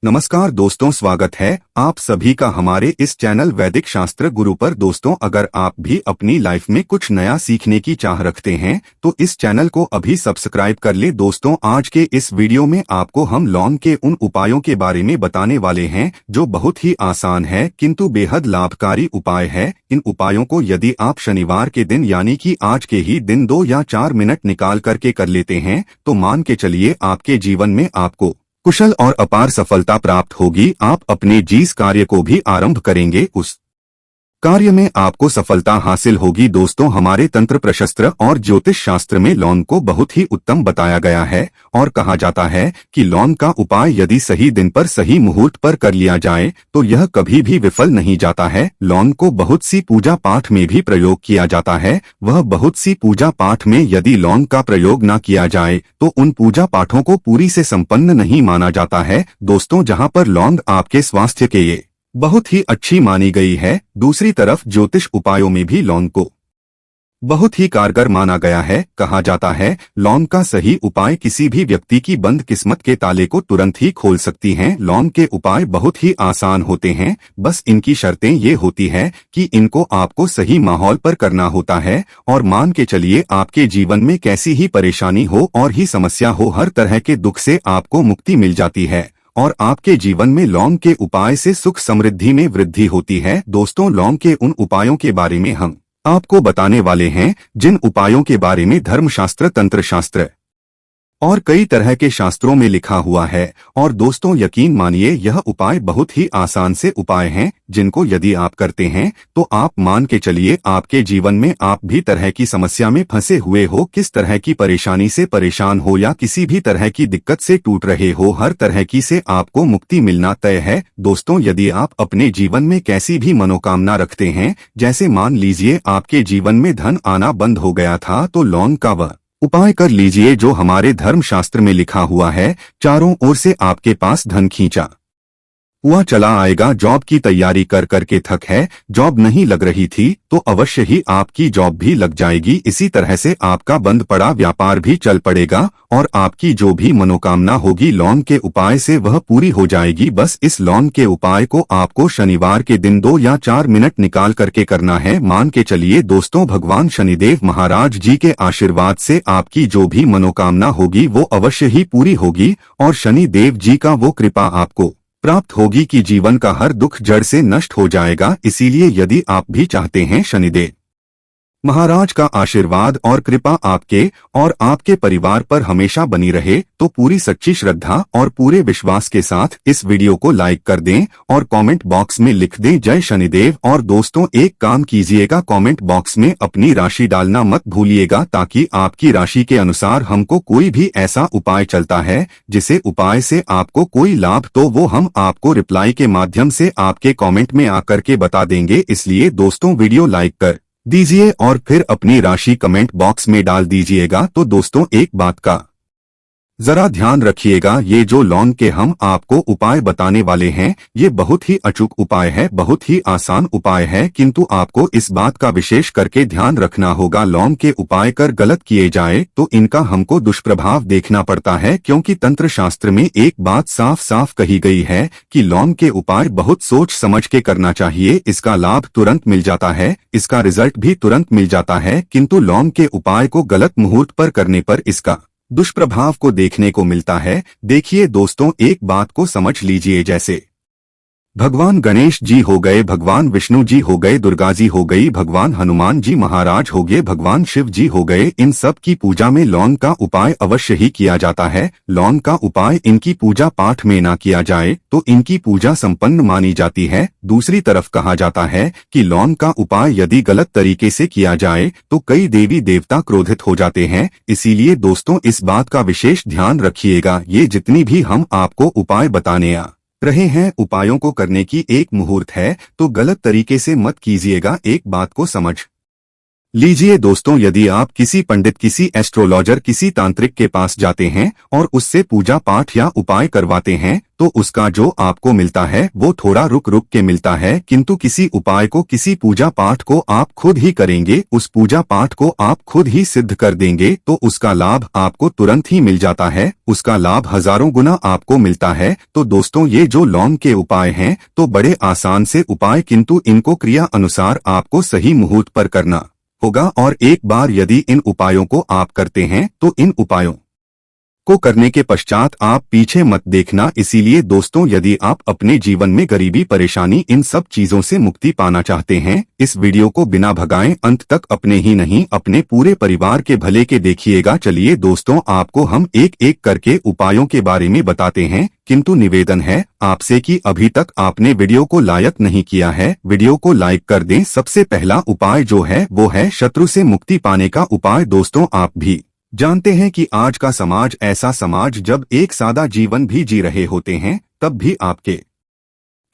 नमस्कार दोस्तों, स्वागत है आप सभी का हमारे इस चैनल वैदिक शास्त्र गुरु पर। दोस्तों, अगर आप भी अपनी लाइफ में कुछ नया सीखने की चाह रखते हैं तो इस चैनल को अभी सब्सक्राइब कर ले। दोस्तों, आज के इस वीडियो में आपको हम लौंग के उन उपायों के बारे में बताने वाले हैं जो बहुत ही आसान है किंतु बेहद लाभकारी उपाय है। इन उपायों को यदि आप शनिवार के दिन यानी कि आज के ही दिन 2 या 4 मिनट निकाल करके कर लेते हैं तो मान के चलिए आपके जीवन में आपको कुशल और अपार सफलता प्राप्त होगी। आप अपने जिस कार्य को भी आरंभ करेंगे उस कार्य में आपको सफलता हासिल होगी। दोस्तों, हमारे तंत्र प्रशस्त्र और ज्योतिष शास्त्र में लौंग को बहुत ही उत्तम बताया गया है और कहा जाता है कि लौंग का उपाय यदि सही दिन पर सही मुहूर्त पर कर लिया जाए तो यह कभी भी विफल नहीं जाता है। लौंग को बहुत सी पूजा पाठ में भी प्रयोग किया जाता है। वह बहुत सी पूजा पाठ में यदि लौंग का प्रयोग न किया जाए तो उन पूजा पाठों को पूरी से संपन्न नहीं माना जाता है। दोस्तों, जहाँ पर लौंग आपके स्वास्थ्य के लिए बहुत ही अच्छी मानी गई है, दूसरी तरफ ज्योतिष उपायों में भी लौंग को बहुत ही कारगर माना गया है। कहा जाता है लौंग का सही उपाय किसी भी व्यक्ति की बंद किस्मत के ताले को तुरंत ही खोल सकती हैं। लौंग के उपाय बहुत ही आसान होते हैं, बस इनकी शर्तें ये होती है कि इनको आपको सही माहौल पर करना होता है। और मान के चलिए आपके जीवन में कैसी ही परेशानी हो और ही समस्या हो, हर तरह के दुख से आपको मुक्ति मिल जाती है और आपके जीवन में लौंग के उपाय से सुख समृद्धि में वृद्धि होती है। दोस्तों, लौंग के उन उपायों के बारे में हम आपको बताने वाले हैं जिन उपायों के बारे में धर्मशास्त्र, तंत्र शास्त्र और कई तरह के शास्त्रों में लिखा हुआ है। और दोस्तों, यकीन मानिए यह उपाय बहुत ही आसान से उपाय हैं जिनको यदि आप करते हैं तो आप मान के चलिए आपके जीवन में आप भी तरह की समस्या में फंसे हुए हो, किस तरह की परेशानी से परेशान हो या किसी भी तरह की दिक्कत से टूट रहे हो, हर तरह की से आपको मुक्ति मिलना तय है। दोस्तों, यदि आप अपने जीवन में कैसी भी मनोकामना रखते हैं, जैसे मान लीजिए आपके जीवन में धन आना बंद हो गया था, तो लौंग का वह उपाय कर लीजिए जो हमारे धर्मशास्त्र में लिखा हुआ है। चारों ओर से आपके पास धन खींचा हुआ चला आएगा। जॉब की तैयारी कर करके थक है, जॉब नहीं लग रही थी तो अवश्य ही आपकी जॉब भी लग जाएगी। इसी तरह से आपका बंद पड़ा व्यापार भी चल पड़ेगा और आपकी जो भी मनोकामना होगी लौंग के उपाय से वह पूरी हो जाएगी। बस इस लौंग के उपाय को आपको शनिवार के दिन 2 या 4 मिनट निकाल करके करना है। मान के चलिए दोस्तों, भगवान शनिदेव महाराज जी के आशीर्वाद से आपकी जो भी मनोकामना होगी वो अवश्य ही पूरी होगी और शनिदेव जी का वो कृपा आपको प्राप्त होगी कि जीवन का हर दुख जड़ से नष्ट हो जाएगा। इसीलिए यदि आप भी चाहते हैं शनिदेव महाराज का आशीर्वाद और कृपा आपके और आपके परिवार पर हमेशा बनी रहे तो पूरी सच्ची श्रद्धा और पूरे विश्वास के साथ इस वीडियो को लाइक कर दें और कमेंट बॉक्स में लिख दें जय शनिदेव। और दोस्तों, एक काम कीजिएगा, कमेंट बॉक्स में अपनी राशि डालना मत भूलिएगा ताकि आपकी राशि के अनुसार हमको कोई भी ऐसा उपाय चलता है जिसे उपाय से आपको कोई लाभ तो वो हम आपको रिप्लाई के माध्यम से आपके कॉमेंट में आकर के बता देंगे। इसलिए दोस्तों, वीडियो लाइक कर दीजिए और फिर अपनी राशि कमेंट बॉक्स में डाल दीजिएगा। तो दोस्तों, एक बात का जरा ध्यान रखिएगा, ये जो लौंग के हम आपको उपाय बताने वाले हैं ये बहुत ही अचूक उपाय है, बहुत ही आसान उपाय है, किंतु आपको इस बात का विशेष करके ध्यान रखना होगा। लौंग के उपाय कर गलत किए जाए तो इनका हमको दुष्प्रभाव देखना पड़ता है, क्योंकि तंत्र शास्त्र में एक बात साफ साफ कही गई है कि लौंग के उपाय बहुत सोच समझ के करना चाहिए। इसका लाभ तुरंत मिल जाता है, इसका रिजल्ट भी तुरंत मिल जाता है, किंतु लौंग के उपाय को गलत मुहूर्त पर करने पर इसका दुष्प्रभाव को देखने को मिलता है। देखिए दोस्तों, एक बात को समझ लीजिए, जैसे भगवान गणेश जी हो गए, भगवान विष्णु जी हो गए, दुर्गा जी हो गई, भगवान हनुमान जी महाराज हो गए, भगवान शिव जी हो गए, इन सब की पूजा में लौंग का उपाय अवश्य ही किया जाता है। लौंग का उपाय इनकी पूजा पाठ में ना किया जाए तो इनकी पूजा संपन्न मानी जाती है। दूसरी तरफ कहा जाता है कि लौंग का उपाय यदि गलत तरीके से किया जाए तो कई देवी देवता क्रोधित हो जाते हैं। इसीलिए दोस्तों, इस बात का विशेष ध्यान रखिएगा। ये जितनी भी हम आपको उपाय बताने आ रहे हैं, उपायों को करने की एक मुहूर्त है तो गलत तरीके से मत कीजिएगा। एक बात को समझ लीजिए दोस्तों, यदि आप किसी पंडित, किसी एस्ट्रोलॉजर, किसी तांत्रिक के पास जाते हैं और उससे पूजा पाठ या उपाय करवाते हैं तो उसका जो आपको मिलता है वो थोड़ा रुक रुक के मिलता है, किंतु किसी उपाय को, किसी पूजा पाठ को आप खुद ही करेंगे, उस पूजा पाठ को आप खुद ही सिद्ध कर देंगे तो उसका लाभ आपको तुरंत ही मिल जाता है, उसका लाभ हजारों गुना आपको मिलता है। तो दोस्तों, ये जो लौंग के उपाय हैं तो बड़े आसान से उपाय, किंतु इनको क्रिया अनुसार आपको सही मुहूर्त पर करना होगा। और एक बार यदि इन उपायों को आप करते हैं तो इन उपायों को करने के पश्चात आप पीछे मत देखना। इसीलिए दोस्तों, यदि आप अपने जीवन में गरीबी, परेशानी, इन सब चीजों से मुक्ति पाना चाहते हैं, इस वीडियो को बिना भगाए अंत तक अपने ही नहीं अपने पूरे परिवार के भले के देखिएगा। चलिए दोस्तों, आपको हम एक एक करके उपायों के बारे में बताते हैं, किंतु निवेदन है आपसे कि अभी तक आपने वीडियो को लाइक नहीं किया है, वीडियो को लाइक कर दें। सबसे पहला उपाय जो है वो है शत्रु से मुक्ति पाने का उपाय। दोस्तों, आप भी जानते हैं कि आज का समाज ऐसा समाज जब एक सादा जीवन भी जी रहे होते हैं तब भी आपके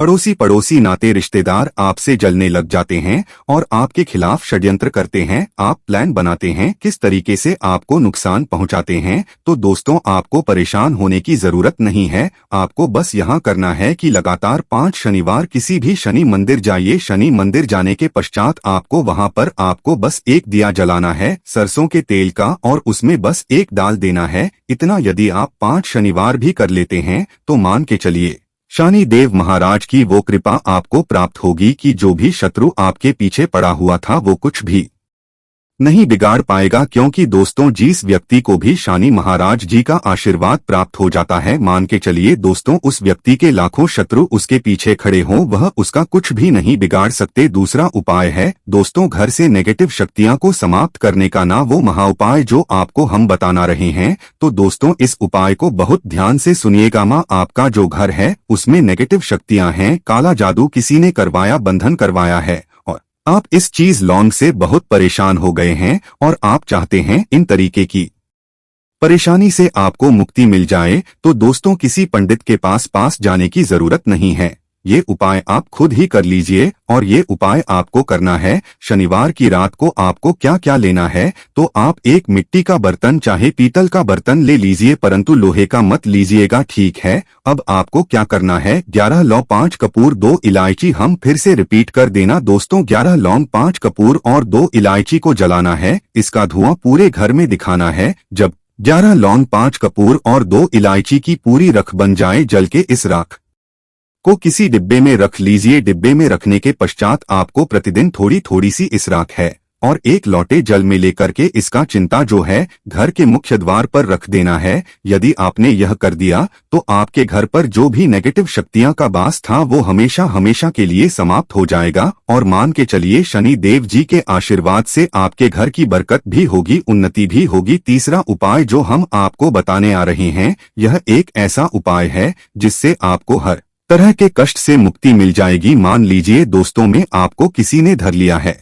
पड़ोसी नाते रिश्तेदार आपसे जलने लग जाते हैं और आपके खिलाफ षड्यंत्र करते हैं। आप प्लान बनाते हैं किस तरीके से आपको नुकसान पहुंचाते हैं। तो दोस्तों, आपको परेशान होने की जरूरत नहीं है, आपको बस यहाँ करना है कि लगातार 5 शनिवार किसी भी शनि मंदिर जाइए। शनि मंदिर जाने के पश्चात आपको वहाँ पर आपको बस एक दिया जलाना है सरसों के तेल का और उसमें बस एक डाल देना है। इतना यदि आप 5 शनिवार भी कर लेते हैं तो मान के चलिए शनि देव महाराज की वो कृपा आपको प्राप्त होगी कि जो भी शत्रु आपके पीछे पड़ा हुआ था वो कुछ भी नहीं बिगाड़ पाएगा, क्योंकि दोस्तों जिस व्यक्ति को भी शनि महाराज जी का आशीर्वाद प्राप्त हो जाता है, मान के चलिए दोस्तों, उस व्यक्ति के लाखों शत्रु उसके पीछे खड़े हों, वह उसका कुछ भी नहीं बिगाड़ सकते। दूसरा उपाय है दोस्तों घर से नेगेटिव शक्तियां को समाप्त करने का, ना वो महाउपाय जो आपको हम बताना रहे हैं। तो दोस्तों, इस उपाय को बहुत ध्यान से सुनिएगा। माँ, आपका जो घर है उसमें नेगेटिव शक्तियां हैं, काला जादू किसी ने करवाया, बंधन करवाया है और आप इस चीज लौंग से बहुत परेशान हो गए हैं और आप चाहते हैं इन तरीके की परेशानी से आपको मुक्ति मिल जाए, तो दोस्तों किसी पंडित के पास जाने की जरूरत नहीं है। ये उपाय आप खुद ही कर लीजिए। और ये उपाय आपको करना है शनिवार की रात को। आपको क्या क्या लेना है, तो आप एक मिट्टी का बर्तन, चाहे पीतल का बर्तन ले लीजिए, परंतु लोहे का मत लीजिएगा, ठीक है। अब आपको क्या करना है, 11 लौंग, 5 कपूर, 2 इलायची। हम फिर से रिपीट कर देना दोस्तों, 11 लौंग, 5 कपूर और 2 इलायची को जलाना है। इसका धुआं पूरे घर में दिखाना है। जब 11 लौंग, 5 कपूर और 2 इलायची की पूरी रख बन जाए जल के, इस राख को किसी डिब्बे में रख लीजिए। डिब्बे में रखने के पश्चात आपको प्रतिदिन थोड़ी थोड़ी सी इस राख है और एक लोटे जल में लेकर के इसका चिंता जो है घर के मुख्य द्वार पर रख देना है। यदि आपने यह कर दिया तो आपके घर पर जो भी नेगेटिव शक्तियां का वास था वो हमेशा हमेशा के लिए समाप्त हो जाएगा। और मान के चलिए शनि देव जी के आशीर्वाद से आपके घर की बरकत भी होगी, उन्नति भी होगी। तीसरा उपाय जो हम आपको बताने आ रहे हैं, यह एक ऐसा उपाय है जिससे आपको हर तरह के कष्ट से मुक्ति मिल जाएगी। मान लीजिए दोस्तों, में आपको किसी ने धर लिया है,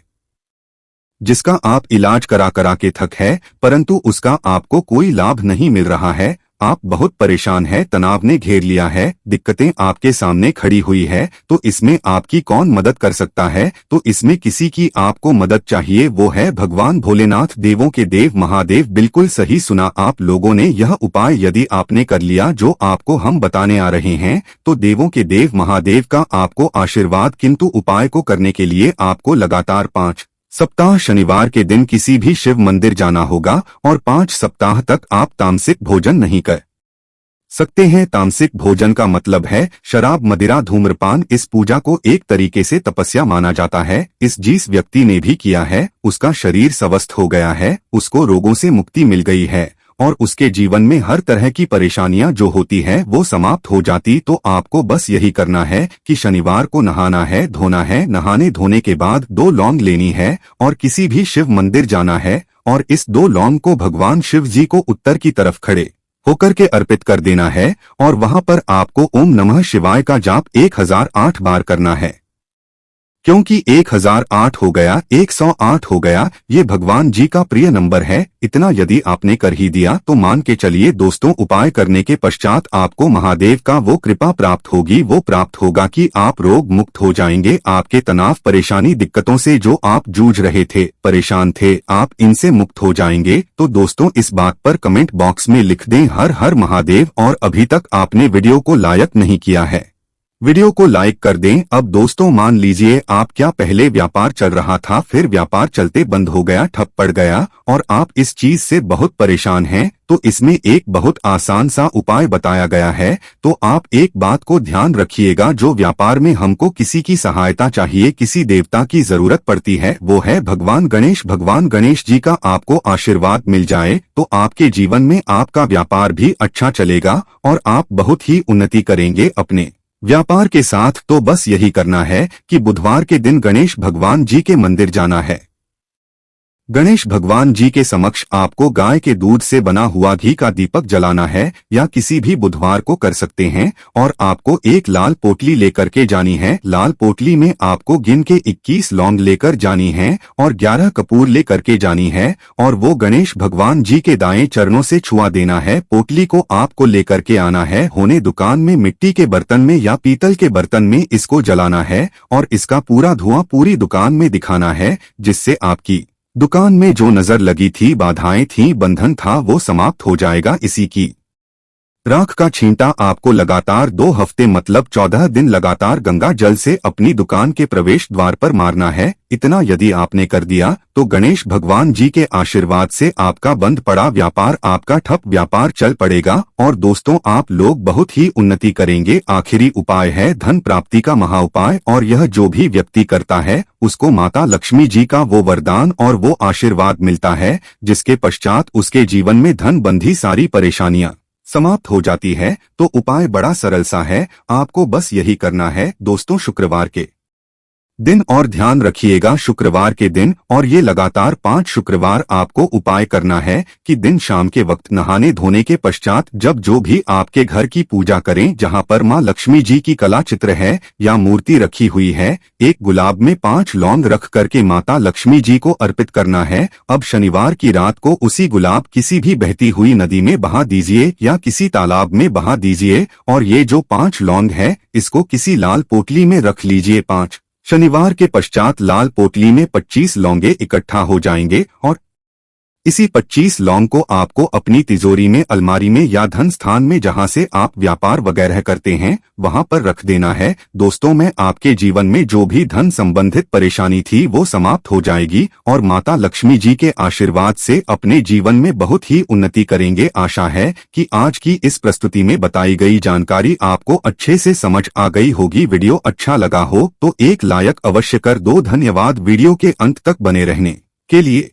जिसका आप इलाज करा करा के थक है, परंतु उसका आपको कोई लाभ नहीं मिल रहा है। आप बहुत परेशान है, तनाव ने घेर लिया है, दिक्कतें आपके सामने खड़ी हुई है। तो इसमें आपकी कौन मदद कर सकता है, तो इसमें किसी की आपको मदद चाहिए, वो है भगवान भोलेनाथ, देवों के देव महादेव। बिल्कुल सही सुना आप लोगों ने। यह उपाय यदि आपने कर लिया जो आपको हम बताने आ रहे हैं, तो देवों के देव महादेव का आपको आशीर्वाद। किंतु उपाय को करने के लिए आपको लगातार 5 सप्ताह शनिवार के दिन किसी भी शिव मंदिर जाना होगा और 5 सप्ताह तक आप तामसिक भोजन नहीं कर सकते हैं। तामसिक भोजन का मतलब है शराब, मदिरा, धूम्रपान। इस पूजा को एक तरीके से तपस्या माना जाता है। इस जिस व्यक्ति ने भी किया है उसका शरीर स्वस्थ हो गया है, उसको रोगों से मुक्ति मिल गई है और उसके जीवन में हर तरह की परेशानियां जो होती है वो समाप्त हो जाती। तो आपको बस यही करना है कि शनिवार को नहाना है, धोना है। नहाने धोने के बाद 2 लौंग लेनी है और किसी भी शिव मंदिर जाना है और इस 2 लौंग को भगवान शिव जी को उत्तर की तरफ खड़े होकर के अर्पित कर देना है और वहां पर आपको ओम नमः शिवाय का जाप 1008 बार करना है। क्योंकि 1008 हो गया, 108 हो गया, ये भगवान जी का प्रिय नंबर है। इतना यदि आपने कर ही दिया तो मान के चलिए दोस्तों, उपाय करने के पश्चात आपको महादेव का वो कृपा प्राप्त होगी, वो प्राप्त होगा कि आप रोग मुक्त हो जाएंगे। आपके तनाव, परेशानी, दिक्कतों से जो आप जूझ रहे थे, परेशान थे, आप इनसे मुक्त हो जाएंगे। तो दोस्तों, इस बात पर कमेंट बॉक्स में लिख दें हर हर महादेव। और अभी तक आपने वीडियो को लाइक नहीं किया है, वीडियो को लाइक कर दें। अब दोस्तों, मान लीजिए आप क्या पहले व्यापार चल रहा था, फिर व्यापार चलते बंद हो गया, ठप पड़ गया और आप इस चीज से बहुत परेशान हैं, तो इसमें एक बहुत आसान सा उपाय बताया गया है। तो आप एक बात को ध्यान रखिएगा, जो व्यापार में हमको किसी की सहायता चाहिए, किसी देवता की जरूरत पड़ती है, वो है भगवान गणेश। भगवान गणेश जी का आपको आशीर्वाद मिल जाए तो आपके जीवन में आपका व्यापार भी अच्छा चलेगा और आप बहुत ही उन्नति करेंगे अपने व्यापार के साथ। तो बस यही करना है कि बुधवार के दिन गणेश भगवान जी के मंदिर जाना है। गणेश भगवान जी के समक्ष आपको गाय के दूध से बना हुआ घी का दीपक जलाना है, या किसी भी बुधवार को कर सकते हैं। और आपको एक लाल पोटली लेकर के जानी है। लाल पोटली में आपको गिन के 21 लौंग लेकर जानी है और 11 कपूर लेकर के जानी है, और वो गणेश भगवान जी के दाएं चरणों से छुआ देना है। पोटली को आपको लेकर के आना है, होने दुकान में मिट्टी के बर्तन में या पीतल के बर्तन में इसको जलाना है और इसका पूरा धुआं पूरी दुकान में दिखाना है, जिससे आपकी दुकान में जो नजर लगी थी, बाधाएं थी, बंधन था, वो समाप्त हो जाएगा। इसी की राख का छींटा आपको लगातार 2 हफ्ते मतलब 14 दिन लगातार गंगा जल से अपनी दुकान के प्रवेश द्वार पर मारना है। इतना यदि आपने कर दिया तो गणेश भगवान जी के आशीर्वाद से आपका बंद पड़ा व्यापार, आपका ठप व्यापार चल पड़ेगा और दोस्तों, आप लोग बहुत ही उन्नति करेंगे। आखिरी उपाय है धन प्राप्ति का महा उपाय, और यह जो भी व्यक्ति करता है उसको माता लक्ष्मी जी का वो वरदान और वो आशीर्वाद मिलता है, जिसके पश्चात उसके जीवन में धन बंधी सारी परेशानियां समाप्त हो जाती है। तो उपाय बड़ा सरल सा है, आपको बस यही करना है दोस्तों, शुक्रवार के दिन। और ध्यान रखिएगा, शुक्रवार के दिन, और ये लगातार 5 शुक्रवार आपको उपाय करना है कि दिन शाम के वक्त नहाने धोने के पश्चात जब जो भी आपके घर की पूजा करें, जहां पर मां लक्ष्मी जी की कला चित्र है या मूर्ति रखी हुई है, एक गुलाब में 5 लौंग रख करके माता लक्ष्मी जी को अर्पित करना है। अब शनिवार की रात को उसी गुलाब किसी भी बहती हुई नदी में बहा दीजिए या किसी तालाब में बहा दीजिए, और ये जो 5 लौंग है इसको किसी लाल पोटली में रख लीजिए। 5 शनिवार के पश्चात लाल पोटली में 25 लौंगे इकट्ठा हो जाएंगे और इसी 25 लौंग को आपको अपनी तिजोरी में, अलमारी में या धन स्थान में, जहां से आप व्यापार वगैरह करते हैं, वहां पर रख देना है। दोस्तों, मैं आपके जीवन में जो भी धन संबंधित परेशानी थी वो समाप्त हो जाएगी और माता लक्ष्मी जी के आशीर्वाद से अपने जीवन में बहुत ही उन्नति करेंगे। आशा है कि आज की इस प्रस्तुति में बताई गई जानकारी आपको अच्छे से समझ आ गई होगी। वीडियो अच्छा लगा हो तो एक लाइक अवश्य कर दो। धन्यवाद वीडियो के अंत तक बने रहने के लिए।